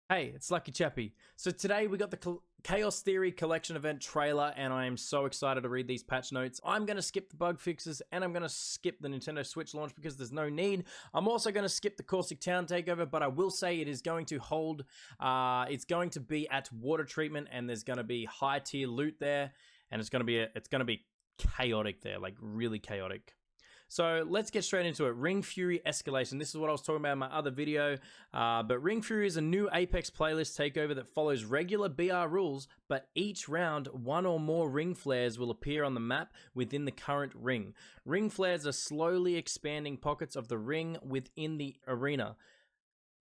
Hey, it's LuckyChappy. So today we got the Chaos Theory Collection event trailer, and I am so excited to read these patch notes. I'm going to skip the bug fixes, and I'm going to skip the Nintendo Switch launch because there's no need. I'm also going to skip the Caustic Town takeover, but I will say it is going to hold, it's going to be at water treatment, and there's going to be high tier loot there, and it's going to be chaotic there, like really chaotic. So let's get straight into it. Ring Fury Escalation. This is what I was talking about in my other video. But Ring Fury is a new Apex playlist takeover that follows regular BR rules, but each round, one or more ring flares will appear on the map within the current ring. Ring flares are slowly expanding pockets of the ring within the arena.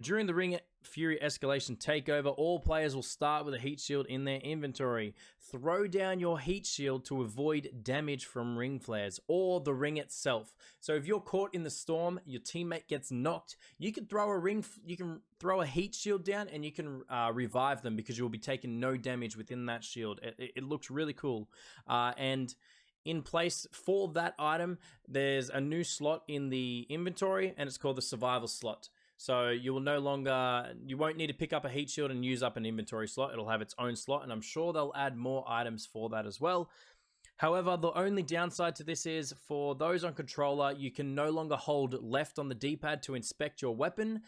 During the Ring Fury Escalation takeover, all players will start with a heat shield in their inventory. Throw down your heat shield to avoid damage from ring flares or the ring itself. So if you're caught in the storm, your teammate gets knocked, you can throw a heat shield down and you can revive them because you will be taking no damage within that shield. It looks really cool. And in place for that item, there's a new slot in the inventory, and it's called the survival slot. So you won't need to pick up a heat shield and use up an inventory slot. It'll have its own slot, and I'm sure they'll add more items for that as well. However, the only downside to this is for those on controller, you can no longer hold left on the D-pad to inspect your weapon.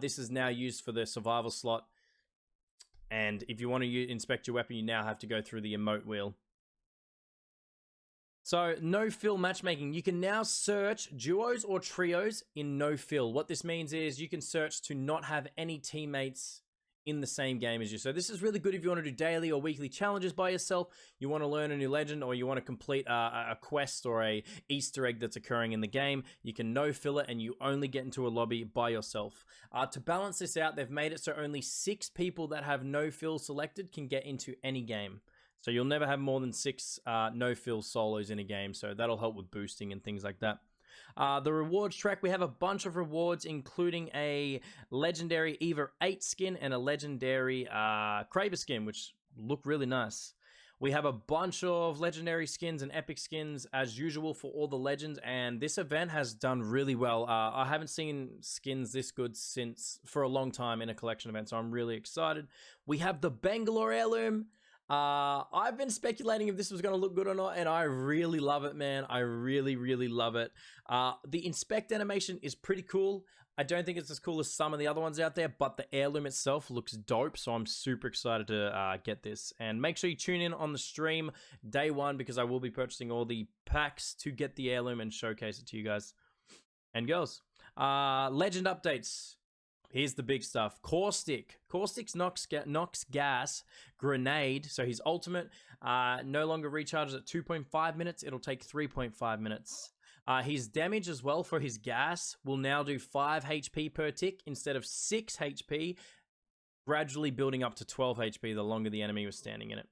This is now used for the survival slot. And if you want to inspect your weapon, you now have to go through the emote wheel. So, no fill matchmaking. You can now search duos or trios in no fill. What this means is you can search to not have any teammates in the same game as you. So this is really good if you want to do daily or weekly challenges by yourself, you want to learn a new legend, or you want to complete a quest or a Easter egg that's occurring in the game. You can no fill it and you only get into a lobby by yourself. To balance this out, they've made it so only 6 people that have no fill selected can get into any game. So you'll never have more than 6 no-fill solos in a game, so that'll help with boosting and things like that. The rewards track, we have a bunch of rewards, including a legendary Eva 8 skin and a legendary Kraber skin, which look really nice. We have a bunch of legendary skins and epic skins as usual for all the legends, and this event has done really well. I haven't seen skins this good for a long time in a collection event, so I'm really excited. We have the Bangalore Heirloom. I've been speculating if this was going to look good or not, and I really love it, man. I really, really love it. The inspect animation is pretty cool. I don't think it's as cool as some of the other ones out there, but the heirloom itself looks dope, so I'm super excited to get this. And make sure you tune in on the stream day 1 because I will be purchasing all the packs to get the heirloom and showcase it to you guys and girls. Legend updates. Here's the big stuff. Caustic. Caustic knocks gas. Grenade. So his ultimate no longer recharges at 2.5 minutes. It'll take 3.5 minutes. His damage as well for his gas will now do 5 HP per tick instead of 6 HP, gradually building up to 12 HP the longer the enemy was standing in it.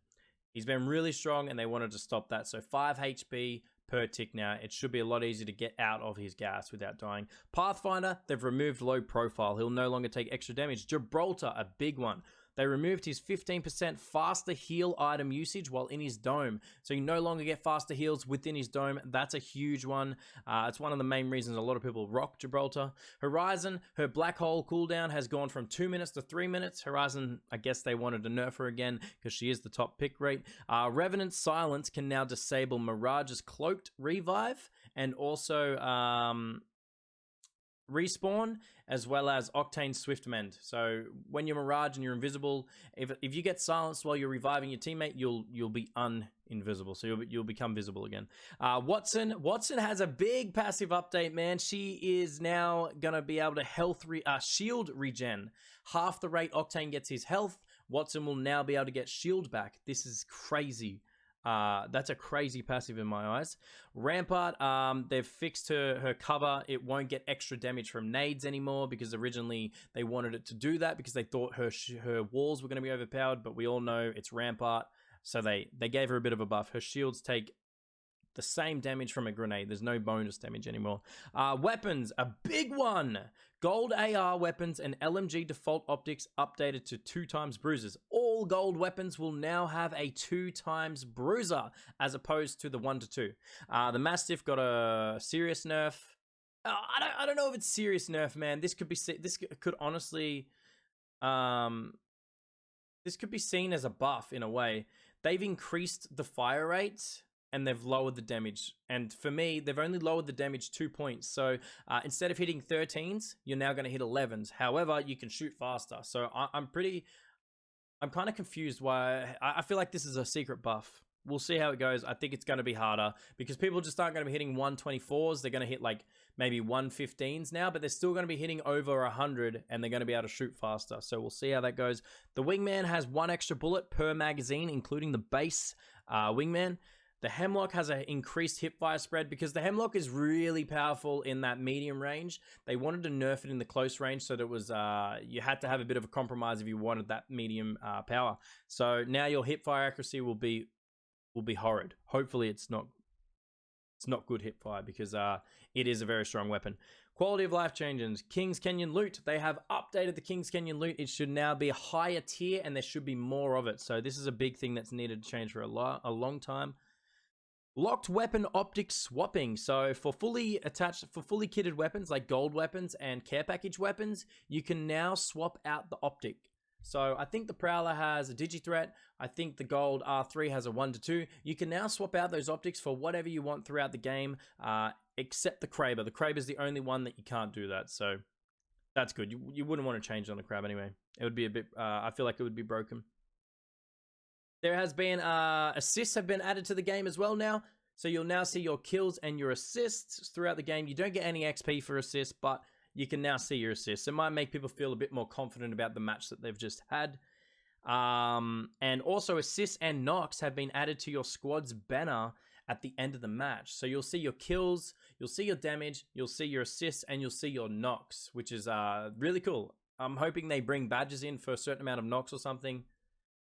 He's been really strong and they wanted to stop that. So 5 HP per tick now. It should be a lot easier to get out of his gas without dying. Pathfinder, they've removed low profile. He'll no longer take extra damage. Gibraltar, a big one. They removed his 15% faster heal item usage while in his dome. So you no longer get faster heals within his dome. That's a huge one. It's one of the main reasons a lot of people rock Gibraltar. Horizon, her black hole cooldown has gone from 2 minutes to 3 minutes. Horizon, I guess they wanted to nerf her again because she is the top pick rate. Revenant's Silence can now disable Mirage's cloaked revive and also respawn, as well as Octane's Swift Mend. So when you're Mirage and you're invisible, if you get silenced while you're reviving your teammate, you'll be invisible. So you'll become visible again. Watson has a big passive update, man. She is now gonna be able to shield regen. Half the rate Octane gets his health, Watson will now be able to get shield back. This is crazy. That's a crazy passive in my eyes. Rampart, they've fixed her cover. It won't get extra damage from nades anymore because originally they wanted it to do that because they thought her walls were going to be overpowered, but we all know it's Rampart, so they gave her a bit of a buff. Her shields take the same damage from a grenade. There's no bonus damage anymore. Weapons, a big one. Gold AR weapons and LMG default optics updated to 2x bruisers. All gold weapons will now have a 2x bruiser as opposed to the 1 to 2. The Mastiff got a serious nerf. I don't know if it's serious nerf, man. This could honestly this could be seen as a buff in a way. They've increased the fire rate and they've lowered the damage. And for me, they've only lowered the damage 2 points. So instead of hitting 13s, you're now going to hit 11s. However, you can shoot faster. So I'm kind of confused why. I feel like this is a secret buff. We'll see how it goes. I think it's going to be harder because people just aren't going to be hitting 124s. They're going to hit like maybe 115s now, but they're still going to be hitting over 100 and they're going to be able to shoot faster. So we'll see how that goes. The Wingman has 1 extra bullet per magazine, including the base Wingman. The Hemlock has an increased hipfire spread because the Hemlock is really powerful in that medium range. They wanted to nerf it in the close range so that it was you had to have a bit of a compromise if you wanted that medium power. So now your hipfire accuracy will be horrid. Hopefully it's not good hipfire because it is a very strong weapon. Quality of life changes. King's Canyon loot. They have updated the King's Canyon loot. It should now be a higher tier and there should be more of it. So this is a big thing that's needed to change for a long time. Locked weapon optic swapping. So for fully kitted weapons like gold weapons and care package weapons, you can now swap out the optic. So I think the Prowler has a Digi-Threat. I think the gold R3 has a 1-2. You can now swap out those optics for whatever you want throughout the game, except the Kraber. The Kraber is the only one that you can't do that. So that's good. You wouldn't want to change on the Crab anyway. It would be a bit, I feel like it would be broken. There has been assists have been added to the game as well now. So you'll now see your kills and your assists throughout the game. You don't get any XP for assists, but you can now see your assists. It might make people feel a bit more confident about the match that they've just had. And also assists and knocks have been added to your squad's banner at the end of the match. So you'll see your kills, you'll see your damage, you'll see your assists, and you'll see your knocks, which is really cool. I'm hoping they bring badges in for a certain amount of knocks or something,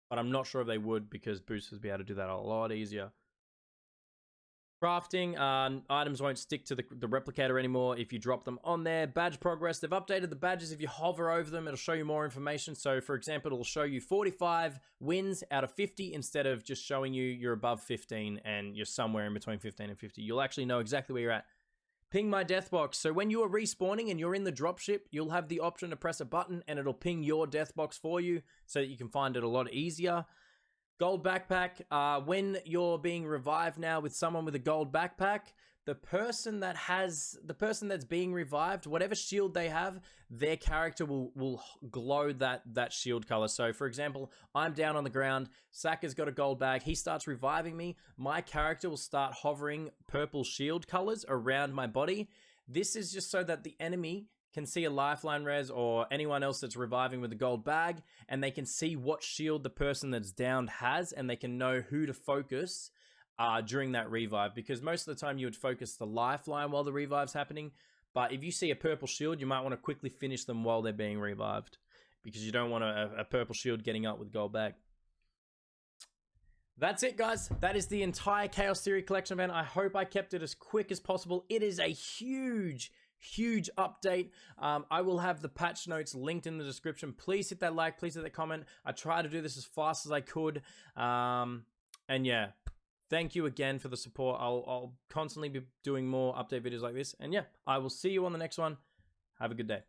but I'm not sure if they would because boosters will be able to do that a lot easier. Crafting, items won't stick to the replicator anymore if you drop them on there. Badge progress, they've updated the badges. If you hover over them, it'll show you more information. So for example, it'll show you 45 wins out of 50 instead of just showing you you're above 15 and you're somewhere in between 15 and 50. You'll actually know exactly where you're at. Ping my death box. So when you are respawning and you're in the dropship, you'll have the option to press a button and it'll ping your death box for you so that you can find it a lot easier. Gold backpack. When you're being revived now with someone with a gold backpack, the person that's being revived, whatever shield they have, their character will glow that shield color. So for example, I'm down on the ground, Saka's got a gold bag, he starts reviving me, my character will start hovering purple shield colors around my body. This is just so that the enemy can see a lifeline res or anyone else that's reviving with a gold bag, and they can see what shield the person that's downed has, and they can know who to focus during that revive, because most of the time you would focus the lifeline while the revive's happening, but if you see a purple shield, you might want to quickly finish them while they're being revived, because you don't want a purple shield getting up with gold bag. That's it, guys. That is the entire Chaos Theory collection event. I hope I kept it as quick as possible. It is a huge update. I will have the patch notes linked in the description. Please hit that like, please hit that comment. I try to do this as fast as I could. And yeah, thank you again for the support. I'll constantly be doing more update videos like this. And yeah, I will see you on the next one. Have a good day.